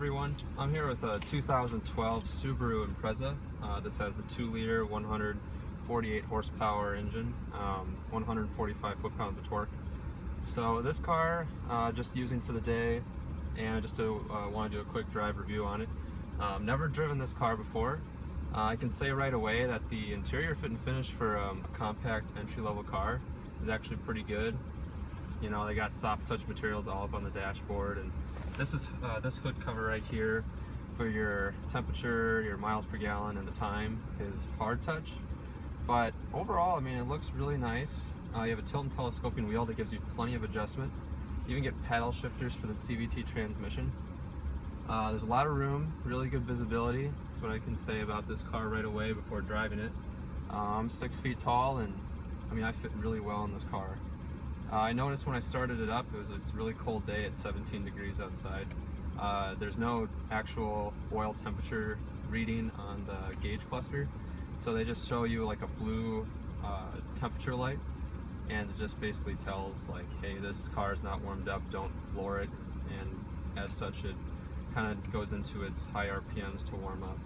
everyone, I'm here with a 2012 Subaru Impreza. This has the 2-liter 148 horsepower engine, 145 foot-pounds of torque. So this car, just using for the day, and just to want to do a quick drive review on it. Never driven this car before. I can say right away that the interior fit and finish for a compact entry-level car is actually pretty good. You know, they got soft touch materials all up on the dashboard, and this is this hood cover right here for your temperature, your miles per gallon, and the time is hard touch. But overall, I mean, it looks really nice. You have a tilt and telescoping wheel that gives you plenty of adjustment. You even get paddle shifters for the CVT transmission. There's a lot of room, really good visibility. That's what I can say about this car right away before driving it. I'm 6 feet tall, and I mean, I fit really well in this car. I noticed when I started it up, it's a really cold day. It's 17 degrees outside. There's no actual oil temperature reading on the gauge cluster, so they just show you like a blue temperature light, and it just basically tells like, hey, this car is not warmed up, don't floor it, and as such it kind of goes into its high RPMs to warm up.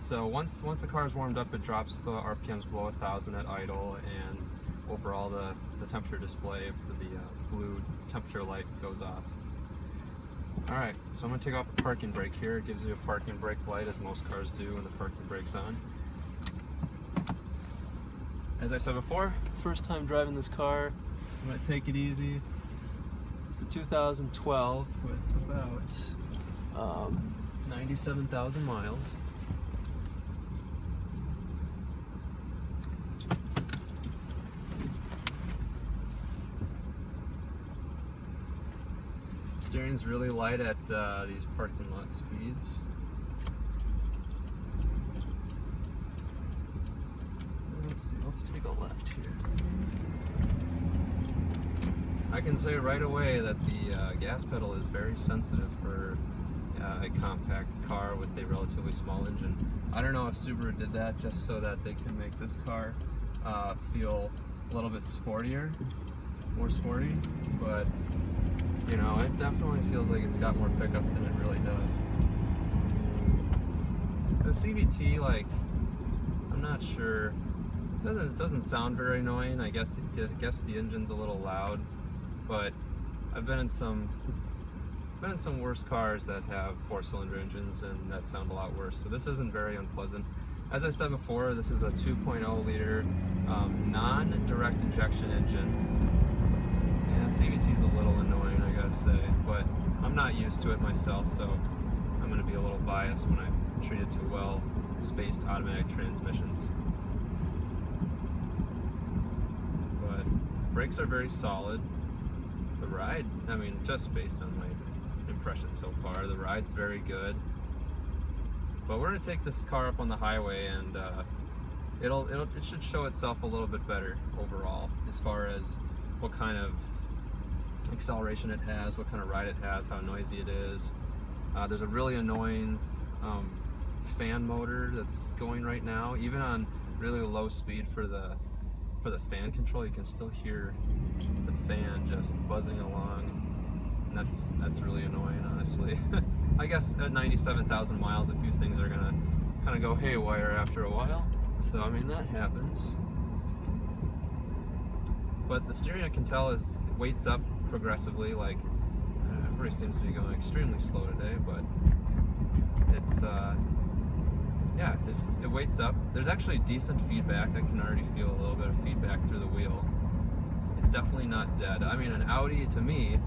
So once the car is warmed up, it drops the RPMs below 1,000 at idle, and overall the temperature display for the blue temperature light goes off. Alright, so I'm going to take off the parking brake here. It gives you a parking brake light, as most cars do when the parking brake's on. As I said before, first time driving this car, I'm going to take it easy. It's a 2012 with about 97,000 miles. Steering's really light at these parking lot speeds. Let's see, let's take a left here. I can say right away that the gas pedal is very sensitive for a compact car with a relatively small engine. I don't know if Subaru did that just so that they can make this car feel a little bit sportier, more sporty, but you know, it definitely feels like it's got more pickup than it really does. The CVT, like, I'm not sure. It doesn't sound very annoying. I guess the engine's a little loud, but I've been in some worse cars that have 4-cylinder engines and that sound a lot worse. So this isn't very unpleasant. As I said before, this is a 2.0 liter non-direct injection engine. And CVT is a little annoying, I gotta say, but I'm not used to it myself, so I'm gonna be a little biased when I treat it to well-spaced automatic transmissions. But brakes are very solid. The ride, I mean, just based on my impressions so far, the ride's very good. But we're gonna take this car up on the highway, and it should show itself a little bit better overall, as far as what kind of acceleration it has, what kind of ride it has, how noisy it is. There's a really annoying fan motor that's going right now. Even on really low speed for the fan control, you can still hear the fan just buzzing along, and that's really annoying, honestly. I guess at 97,000 miles, a few things are gonna kind of go haywire after a while, so I mean, that happens. But the steering, I can tell, it weights up progressively. Like, everybody seems to be going extremely slow today, but it's yeah, it weights up. There's actually decent feedback. I can already feel a little bit of feedback through the wheel. It's definitely not dead. I mean, an Audi, to me,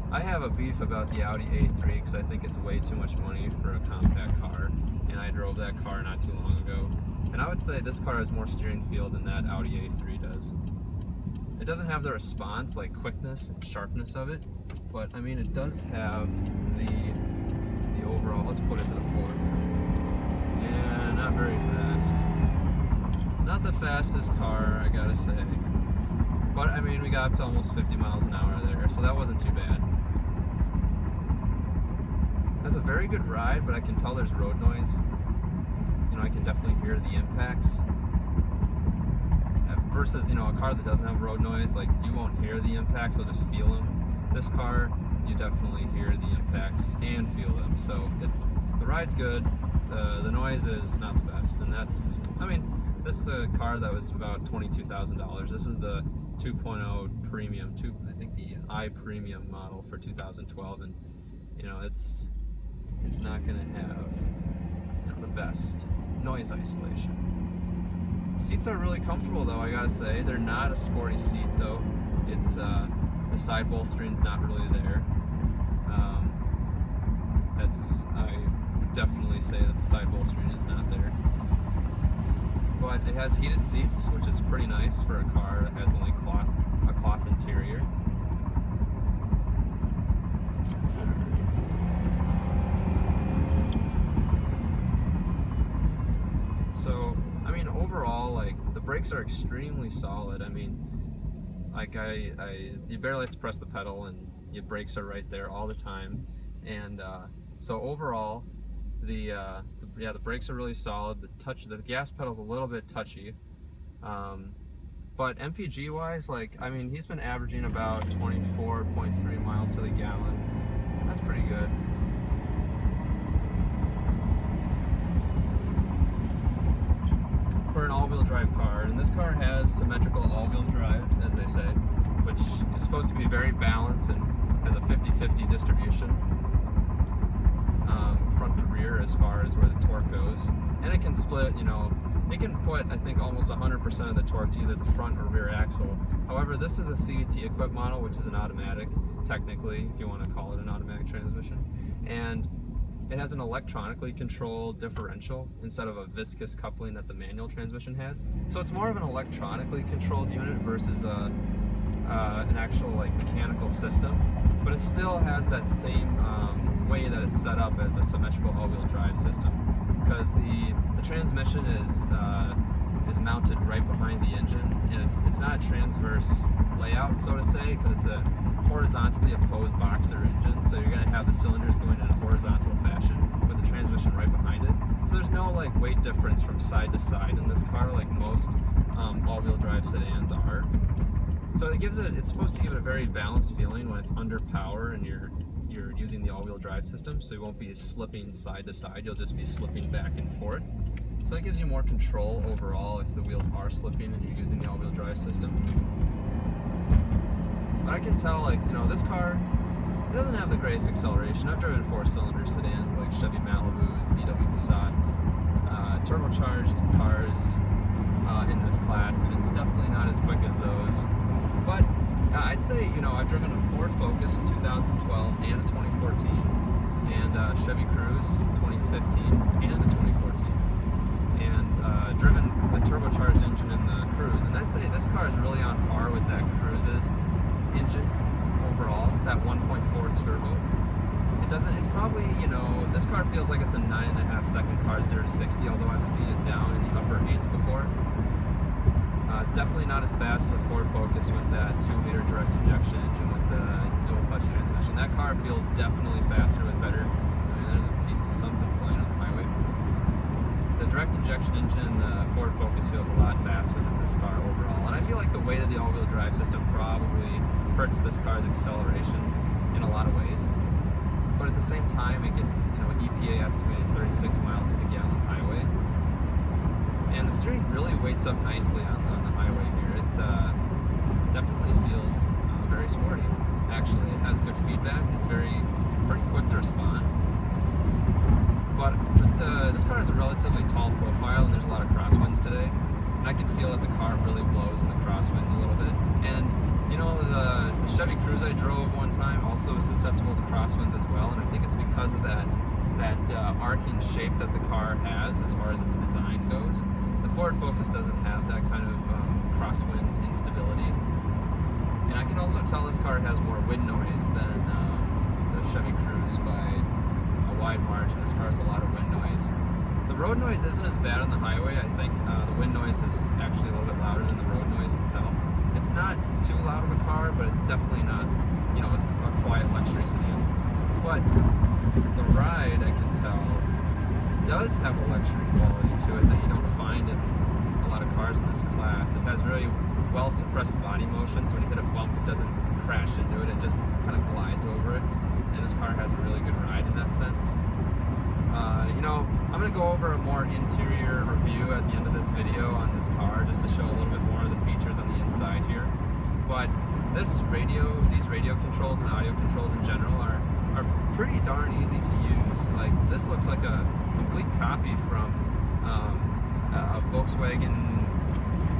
I have a beef about the Audi A3 because I think it's way too much money for a compact car, and I drove that car not too long ago, and I would say this car has more steering feel than that Audi A3 does. It doesn't have the response, like quickness and sharpness of it, but I mean, it does have the overall. Let's put it to the floor. Yeah, not very fast. Not the fastest car, I gotta say. But I mean, we got up to almost 50 miles an hour there, so that wasn't too bad. That's a very good ride, but I can tell there's road noise. You know, I can definitely hear the impacts. Versus, you know, a car that doesn't have road noise, like, you won't hear the impacts, you'll just feel them. This car, you definitely hear the impacts and feel them. So the ride's good, the noise is not the best, and I mean, this is a car that was about $22,000. This is the 2.0 premium, I think the I premium model for 2012, and it's not going to have the best noise isolation. Seats are really comfortable though, I gotta say. They're not a sporty seat though. It's the side bolstering's not really there. I would definitely say that the side bolstering is not there. But it has heated seats, which is pretty nice for a car that has only a cloth interior. So, I mean, overall, like, the brakes are extremely solid. I mean, like, you barely have to press the pedal, and your brakes are right there all the time. And so overall, the brakes are really solid. The gas pedal's a little bit touchy, but MPG wise, like, I mean, he's been averaging about 24.3 miles to the gallon. That's pretty good. For an all-wheel drive car, and this car has symmetrical all-wheel drive, as they say, which is supposed to be very balanced and has a 50-50 distribution, front to rear, as far as where the torque goes. And it can split, it can put, I think, almost 100% of the torque to either the front or rear axle. However, this is a CVT equipped model, which is an automatic, technically, if you want to call it an automatic transmission. And it has an electronically controlled differential instead of a viscous coupling that the manual transmission has. So it's more of an electronically controlled unit versus an actual, like, mechanical system. But it still has that same way that it's set up as a symmetrical all-wheel drive system, because the transmission is mounted right behind the engine, and it's not a transverse layout, so to say, because it's a horizontally opposed boxer engine. So you're going to have the cylinders going in a horizontal fashion with the transmission right behind it. So there's no, like, weight difference from side to side in this car like most all-wheel drive sedans are. So it's supposed to give it a very balanced feeling when it's under power and you're using the all-wheel drive system, so you won't be slipping side to side, you'll just be slipping back and forth. So it gives you more control overall if the wheels are slipping and you're using the all-wheel drive system. But I can tell, like, this car, it doesn't have the greatest acceleration. I've driven 4-cylinder sedans like Chevy Malibus, VW Passats, turbocharged cars in this class, and it's definitely not as quick as those. But I'd say, I've driven a Ford Focus in 2012 and a 2014, and Chevy Cruze 2015 and a 2014, and driven the turbocharged engine in the Cruze. And I'd say this car is really on par with that Cruze's engine overall, that 1.4 turbo. It's probably, this car feels like it's a 9.5 second car 0 to 60, although I've seen it down in the upper 8s before. It's definitely not as fast as a Ford Focus with that 2-liter direct injection engine with the dual clutch transmission. That car feels definitely faster with better, there's a piece of something flying on the highway. The direct injection engine in the Ford Focus feels a lot faster than this car overall. And I feel like the weight of the all-wheel drive system probably hurts this car's acceleration in a lot of ways. But at the same time, it gets, EPA estimated 36 miles to the gallon highway. And the steering really weights up nicely on the highway here. It definitely feels very sporty. Actually, it has good feedback. It's pretty quick to respond. But this car has a relatively tall profile, and there's a lot of crosswinds today. And I can feel that the car really blows in the crosswinds a little bit. And the Chevy Cruze I drove one time also is susceptible to crosswinds as well, and I think it's because of that arcing shape that the car has as far as its design goes. The Ford Focus doesn't have that kind of crosswind instability. And I can also tell this car has more wind noise than the Chevy Cruze by a wide margin. This car has a lot of wind noise. The road noise isn't as bad on the highway. I think the wind noise is actually a little bit louder than the road noise itself. It's not too loud of a car, but it's definitely not, it's a quiet luxury sedan. But the ride, I can tell, does have a luxury quality to it that you don't find in a lot of cars in this class. It has very well suppressed body motion, so when you hit a bump, it doesn't crash into it. It just kind of glides over it, and this car has a really good ride in that sense. You know, I'm going to go over a more interior review at the end of this video on this car, just to show a little bit more of the features on the inside here. But these radio controls and audio controls in general are pretty darn easy to use. Like, this looks like a complete copy from a Volkswagen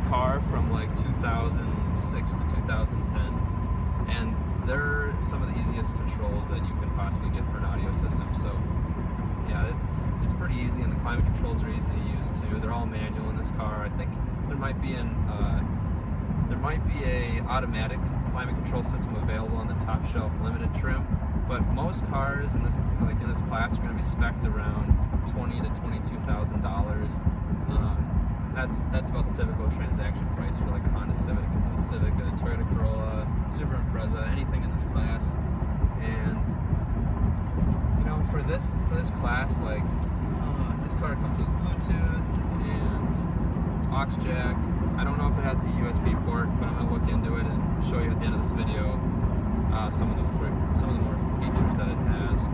car from like 2006 to 2010, and they're some of the easiest controls that you can possibly get for an audio system. So yeah, it's pretty easy, and the climate controls are easy to use too. They're all manual in this car. I think there might be a automatic climate control system available on the top shelf limited trim, but most cars in this class are going to be spec'd around $20,000 to $22,000. That's about the typical transaction price for like a Honda Civic, a Toyota Corolla, Subaru Impreza, anything in this class. And you know, for this class, like this car comes with Bluetooth and aux jack. I don't know if it has a USB port, but I'm gonna look into it and show you at the end of this video some of the more features that it has.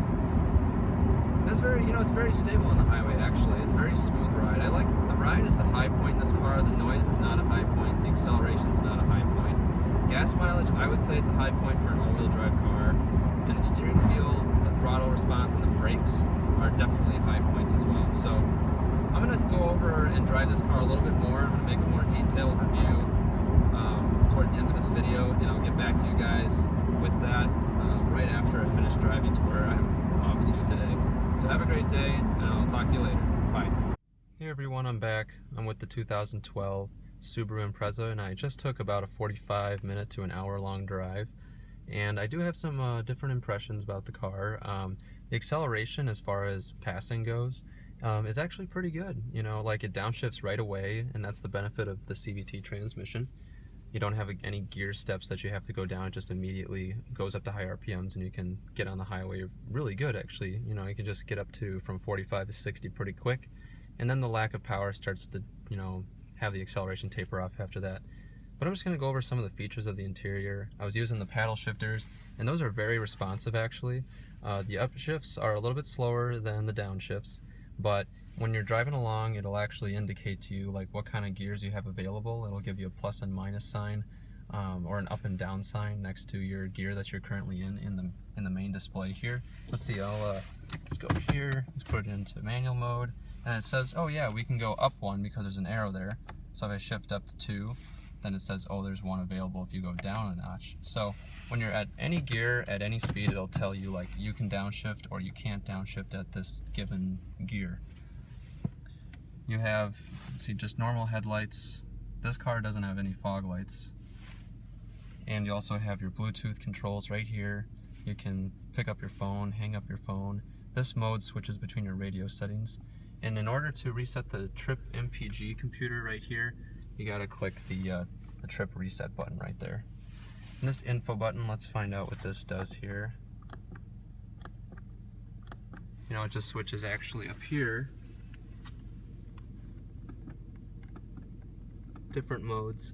It's very stable on the highway. Actually, it's a very smooth ride. I like the ride is the high point in this car. The noise is not a high point. The acceleration is not a high point. Gas mileage, I would say it's a high point for an all-wheel drive car. And the steering feel, the throttle response, and the brakes are definitely high points as well. So I'm gonna go over and drive this car a little bit more. I'm gonna make a more detailed review toward the end of this video, and I'll get back to you guys with that right after I finish driving to where I'm off to today. So have a great day, and I'll talk to you later. Bye. Hey everyone, I'm back. I'm with the 2012 Subaru Impreza, and I just took about a 45-minute to an hour-long drive. And I do have some different impressions about the car. The acceleration, as far as passing goes, is actually pretty good. You know, like, it downshifts right away, and that's the benefit of the CVT transmission. You don't have any gear steps that you have to go down. It just immediately goes up to high RPMs, and you can get on the highway really good, actually. You know, you can just get up to from 45 to 60 pretty quick, and then the lack of power starts to, you know, have the acceleration taper off after that. But I'm just going to go over some of the features of the interior. I was using the paddle shifters, and those are very responsive, actually. The upshifts are a little bit slower than the downshifts, but when you're driving along, it'll actually indicate to you like what kind of gears you have available. It'll give you a plus and minus sign, or an up and down sign next to your gear that you're currently in the main display here. Let's see. Let's go here. Let's put it into manual mode, and it says, oh yeah, we can go up one because there's an arrow there. So if I shift up to 2, then it says, oh, there's 1 available if you go down a notch. So when you're at any gear, at any speed, it'll tell you like you can downshift or you can't downshift at this given gear. You have, see, just normal headlights. This car doesn't have any fog lights. And you also have your Bluetooth controls right here. You can pick up your phone, hang up your phone. This mode switches between your radio settings. And in order to reset the trip MPG computer right here, you gotta click the trip reset button right there. And this info button, let's find out what this does here. You know, it just switches actually up here. Different modes.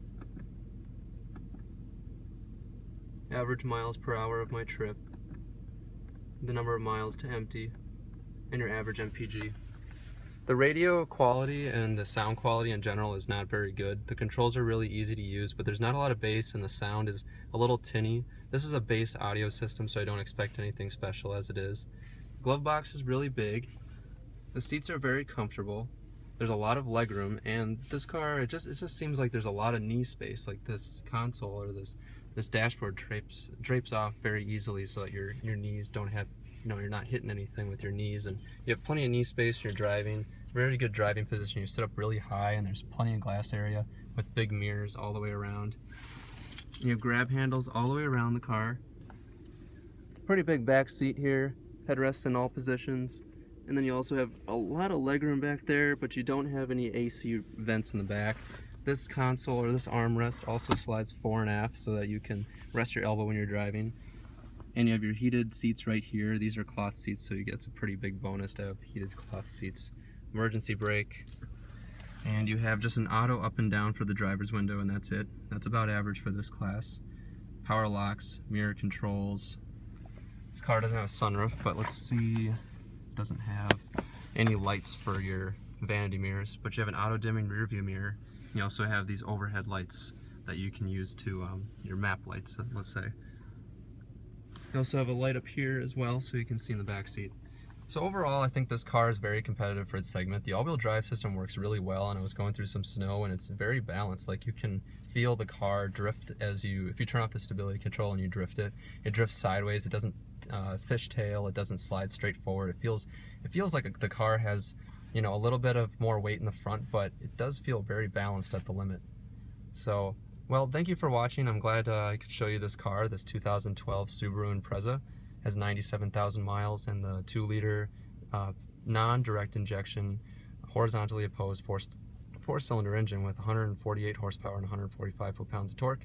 Average miles per hour of my trip, the number of miles to empty, and your average MPG. The radio quality and the sound quality in general is not very good. The controls are really easy to use, but there's not a lot of bass, and the sound is a little tinny. This is a bass audio system, so I don't expect anything special as it is. The glove box is really big. The seats are very comfortable. There's a lot of legroom, and this car, it just seems like there's a lot of knee space. Like, this console or this dashboard drapes off very easily, so that your knees don't have, you know, you're not hitting anything with your knees, and you have plenty of knee space when you're driving. Very good driving position. You sit up really high, and there's plenty of glass area with big mirrors all the way around. You have grab handles all the way around the car. Pretty big back seat here. Headrests in all positions. And then you also have a lot of legroom back there, but you don't have any AC vents in the back. This console, or this armrest, also slides fore and aft so that you can rest your elbow when you're driving. And you have your heated seats right here. These are cloth seats, so it's a pretty big bonus to have heated cloth seats. Emergency brake. And you have just an auto up and down for the driver's window, and that's it. That's about average for this class. power locks, mirror controls. This car doesn't have a sunroof, but let's see, it doesn't have any lights for your vanity mirrors, but you have an auto-dimming rear view mirror. You also have these overhead lights that you can use to your map lights, let's say. You also have a light up here as well, so you can see in the back seat. So overall, I think this car is very competitive for its segment. The all-wheel drive system works really well, and I was going through some snow, and it's very balanced. Like, you can feel the car drift if you turn off the stability control and you drift it. It drifts sideways. It doesn't fishtail. It doesn't slide straight forward. It feels like the car has, you know, a little bit of more weight in the front, but it does feel very balanced at the limit. So, well, thank you for watching. I'm glad I could show you this car, this 2012 Subaru Impreza. Has 97,000 miles, and the 2-liter non-direct injection horizontally opposed four-cylinder engine with 148 horsepower and 145 foot-pounds of torque.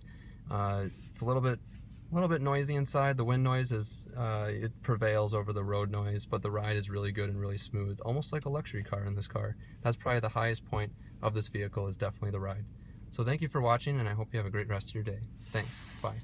It's a little bit noisy inside. The wind noise it prevails over the road noise, but the ride is really good and really smooth, almost like a luxury car in this car. That's probably the highest point of this vehicle, is definitely the ride. So thank you for watching, and I hope you have a great rest of your day. Thanks. Bye.